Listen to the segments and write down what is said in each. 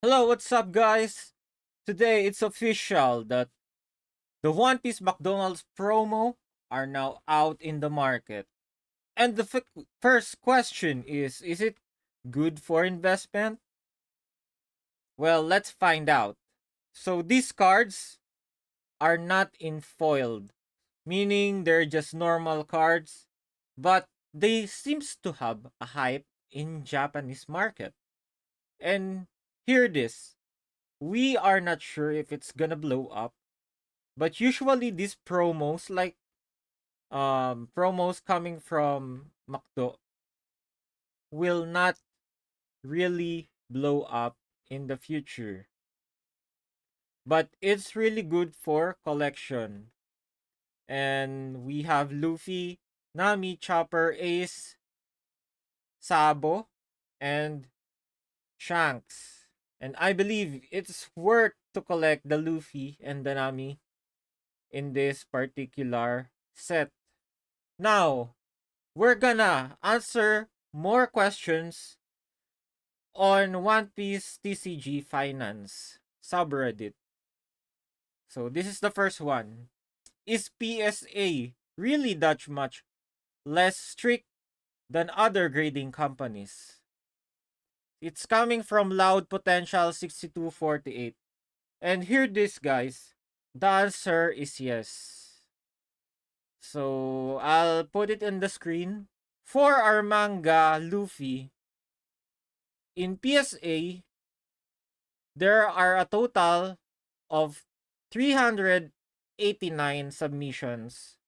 Hello, what's up, guys? Today it's official that the One Piece McDonald's promo are now out in the market. And the first question is it good for investment? Well, let's find out. So these cards are not in foiled, meaning they're just normal cards, but they seems to have a hype in Japanese market. And hear this, we are not sure if it's gonna blow up. But usually these promos, like promos coming from McDo, will not really blow up in the future. But it's really good for collection. And we have Luffy, Nami, Chopper, Ace, Sabo, and Shanks. And I believe it's worth to collect the Luffy and the Nami in this particular set. Now, we're gonna answer more questions on One Piece TCG Finance subreddit. So this is the first one. Is PSA really that much less strict than other grading companies? It's coming from Loud Potential 6248. And here this guys, the answer is yes. So I'll put it in the screen. For our manga Luffy, in PSA, there are a total of 389 submissions,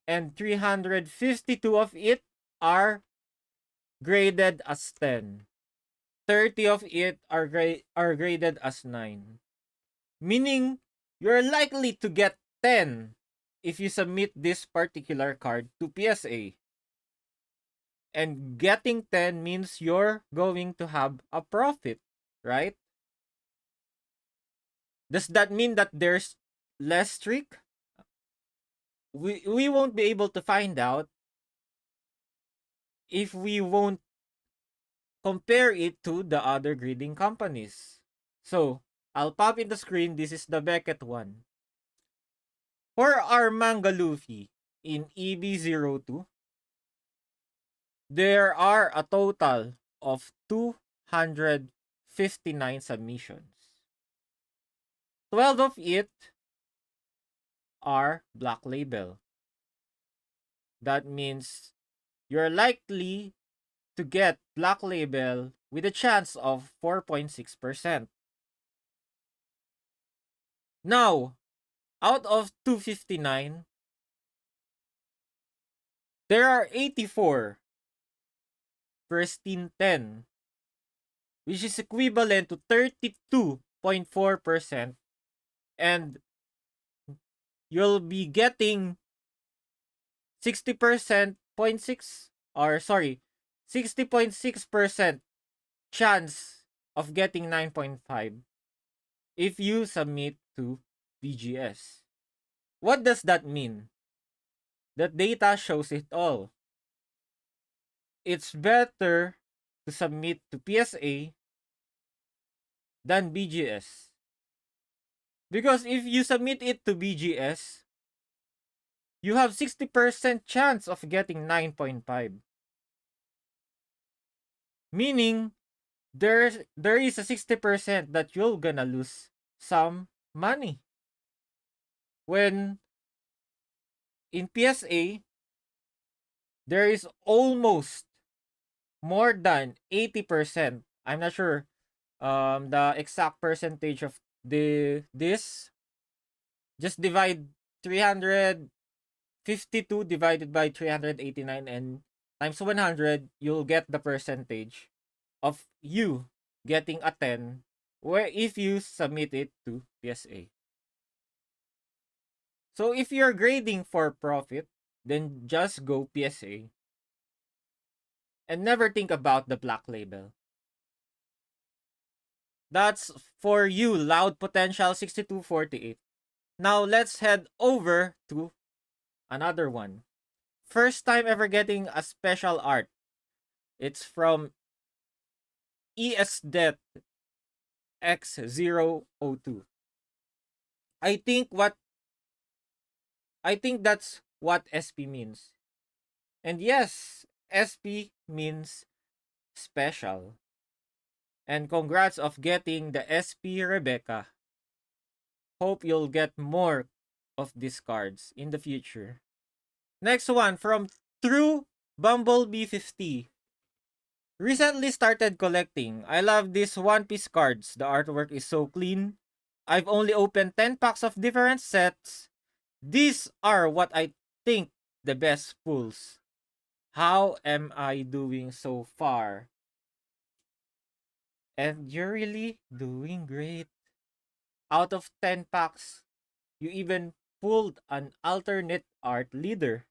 and 352 of it are graded as 10. 30 of it are graded as 9. Meaning, you're likely to get 10 if you submit this particular card to PSA. And getting 10 means you're going to have a profit, right? Does that mean that there's less streak? We won't be able to find out if we won't compare it to the other grading companies. So, I'll pop in the screen. This is the Beckett one. For our manga Luffy in EB02, there are a total of 259 submissions. 12 of it are Black Label. That means you're likely to get Black Label with a chance of 4.6%. Now, out of 259, there are 84 pristine 10, which is equivalent to 32.4%, and you'll be getting 60% 0.6 or sorry 60.6% chance of getting 9.5 if you submit to BGS. What does that mean? That data shows it all. It's better to submit to PSA than BGS. Because if you submit it to BGS, you have 60% chance of getting 9.5. Meaning, there is a 60% that you're gonna lose some money. When in PSA, there is almost more than 80%. I'm not sure the exact percentage of this. Just divide 352 divided by 389 and times 100, you'll get the percentage of you getting a 10 where if you submit it to PSA. So if you're grading for profit, then just go PSA and never think about the Black Label. That's for you, Loud Potential 6248. Now let's head over to another one. First time ever getting a special art. It's from ES Death X002. I think what I think that's what SP means. And yes, SP means special. And congrats of getting the SP Rebecca. Hope you'll get more of these cards in the future. Next one from True Bumblebee 50. Recently started collecting. I love these One Piece cards. The artwork is so clean. I've only opened 10 packs of different sets. These are what I think the best pulls. How am I doing so far? And you're really doing great. Out of 10 packs, you even pulled an alternate art leader.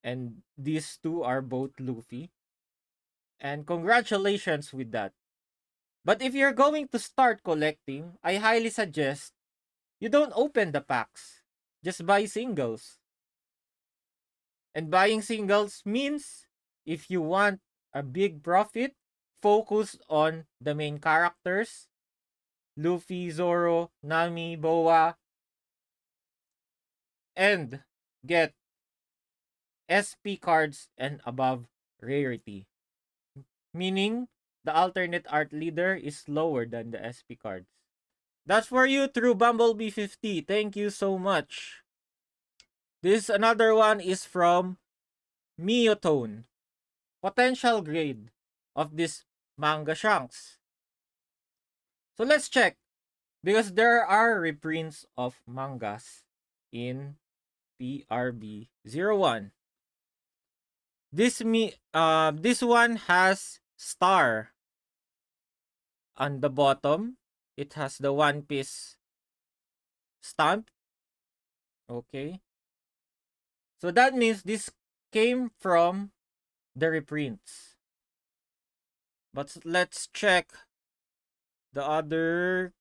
And these two are both Luffy. And congratulations with that. But if you're going to start collecting, I highly suggest you don't open the packs. Just buy singles. And buying singles means if you want a big profit, focus on the main characters. Luffy, Zoro, Nami, Boa, and get SP cards and above rarity. Meaning, the alternate art leader is lower than the SP cards. That's for you through Bumblebee 50. Thank you so much. This another one is from Miotone. Potential grade of this manga Shanks. So let's check because there are reprints of mangas in PRB01. This one has star on the bottom. It has the One Piece stamp. Okay. So that means this came from the reprints. But let's check the other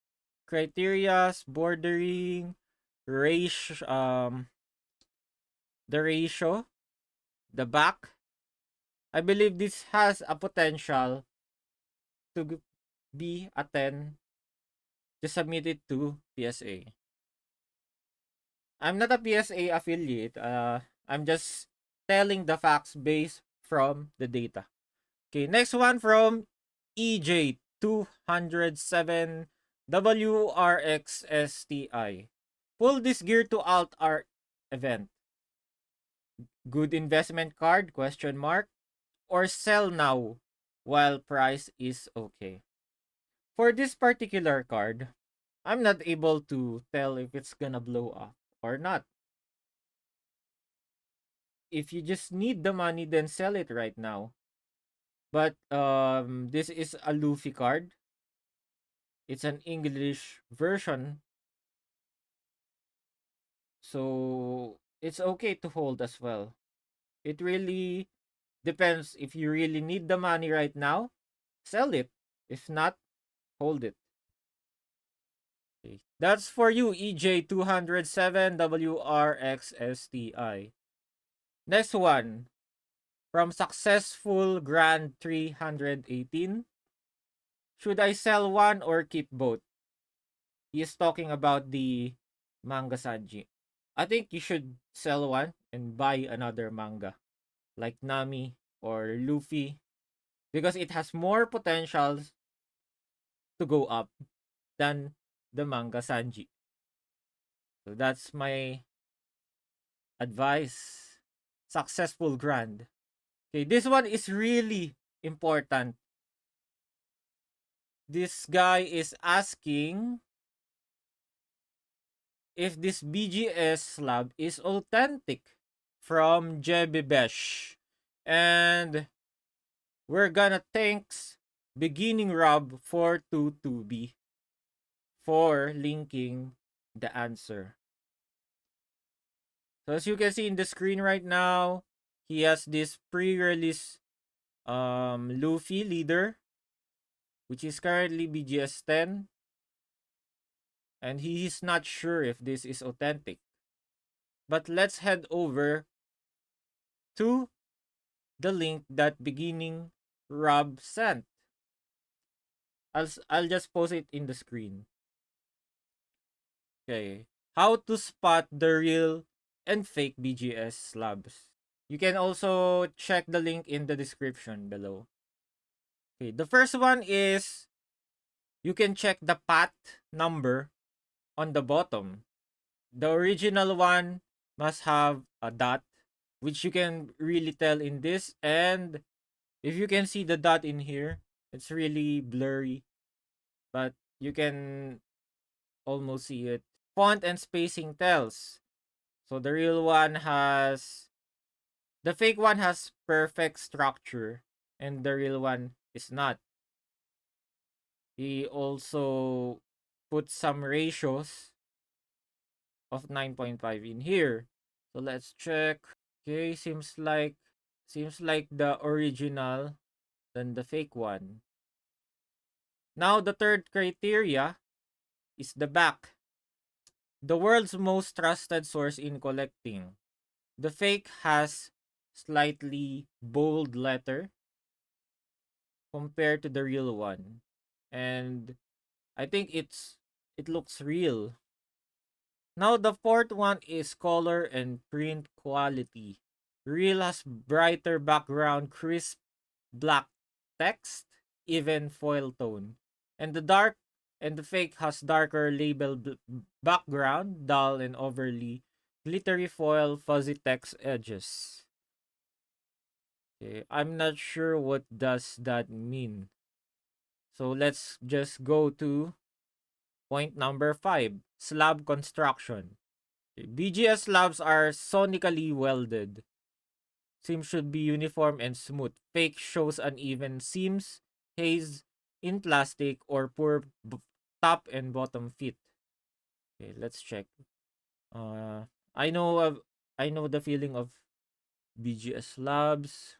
criterias, bordering, the ratio, the back. I believe this has a potential to be a 10. Just submit it to PSA. I'm not a PSA affiliate. I'm just telling the facts based from the data. Okay, next one from EJ207 WRXSTI. Pull this gear to Alt Art event. Good investment card? Question mark. Or sell now while price is okay. For this particular card, I'm not able to tell if it's gonna blow up or not. If you just need the money, then sell it right now. But this is a Luffy card. It's an English version. So it's okay to hold as well. It really depends. If you really need the money right now, sell it. If not, hold it. Okay. That's for you, EJ207 WRXSTI. Next one. From Successful Grand 318. Should I sell one or keep both? He is talking about the manga Sanji. I think you should sell one and buy another manga like Nami or Luffy because it has more potentials to go up than the manga Sanji. So that's my advice. Successful Grand. Okay, this one is really important. This guy is asking if this BGS slab is authentic from Jebibesh. And we're gonna thanks Beginning Rob 422B for linking the answer. So as you can see in the screen right now, he has this pre-release Luffy leader, which is currently BGS 10. And he is not sure if this is authentic. But let's head over to the link that Beginning Rob sent. I'll just post it in the screen. Okay. How to spot the real and fake BGS slabs. You can also check the link in the description below. Okay, the first one is you can check the path number on the bottom. The original one must have a dot, which you can really tell in this. And if you can see the dot in here, it's really blurry, but you can almost see it. Font and spacing tells. So the fake one has perfect structure, and the real one is not. He also put some ratios of 9.5 in here. So let's check. Okay, seems like the original than the fake one. Now the third criteria is the back. The world's most trusted source in collecting. The fake has slightly bold letter compared to the real one. And I think it looks real. Now the fourth one is color and print quality. Real has brighter background, crisp black text, even foil tone. And the fake has darker label background, dull and overly glittery foil, fuzzy text edges. Okay, I'm not sure what does that mean. So let's just go to point number 5, slab construction. Okay, BGS slabs are sonically welded. Seams should be uniform and smooth. Fake shows uneven seams, haze in plastic, or poor top and bottom fit. Okay, let's check. Uh, I know of, I know the feeling of BGS slabs.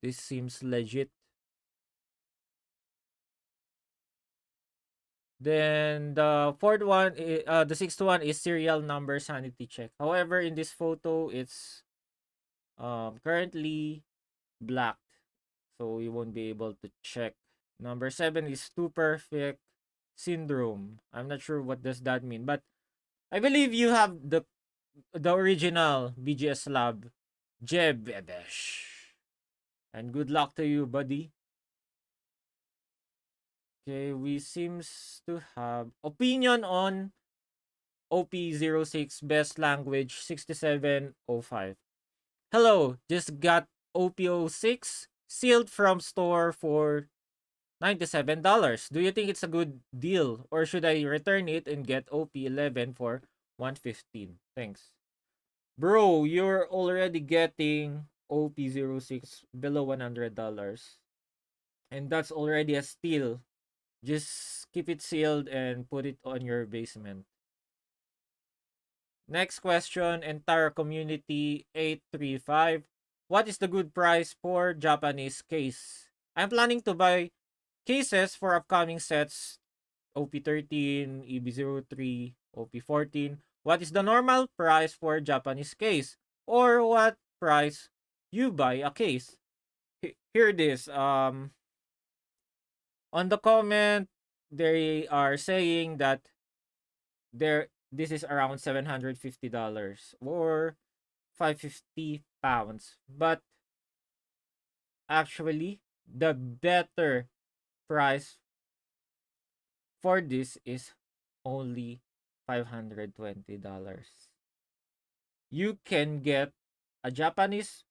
This seems legit. Then the sixth one is serial number sanity check. However, in this photo, it's currently blacked, so you won't be able to check. Number 7 is too perfect syndrome. I'm not sure what does that mean, but I believe you have the original BGS lab, Jebebesh. And good luck to you, buddy. Okay, we seems to have opinion on OP06 best language 6705. Hello, just got OP06 sealed from store for $97. Do you think it's a good deal, or should I return it and get OP11 for 115? Thanks. Bro, you're already getting OP06 below $100. And that's already a steal. Just keep it sealed and put it on your basement. Next question, entire community 835. What is the good price for Japanese case? I'm planning to buy cases for upcoming sets OP13, EB03, OP14. What is the normal price for Japanese case? Or what price you buy a case? Here it is. On the comment, they are saying that this is around $750 or 550 pounds. But actually, the better price for this is only $520. You can get a Japanese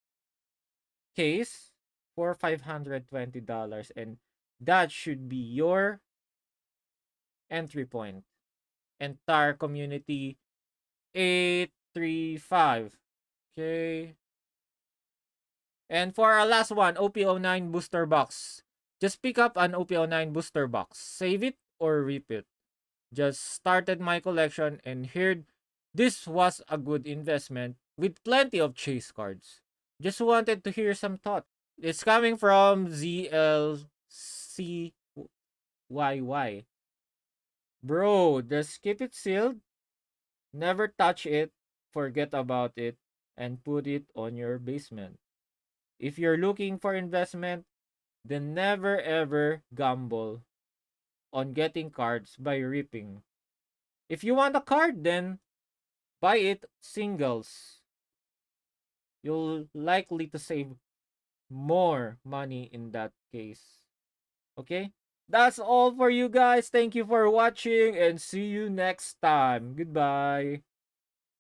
case for $520, and that should be your entry point. Entire community 835. Okay. And for our last one, OP09 booster box. Just pick up an OP09 booster box. Save it or rip it. Just started my collection and heard this was a good investment with plenty of chase cards. Just wanted to hear some thought. It's coming from ZLCYY. Bro, just keep it sealed. Never touch it. Forget about it. And put it on your basement. If you're looking for investment, then never ever gamble on getting cards by ripping. If you want a card, then buy it singles. You'll likely to save more money in that case. Okay? That's all for you guys. Thank you for watching and see you next time. Goodbye.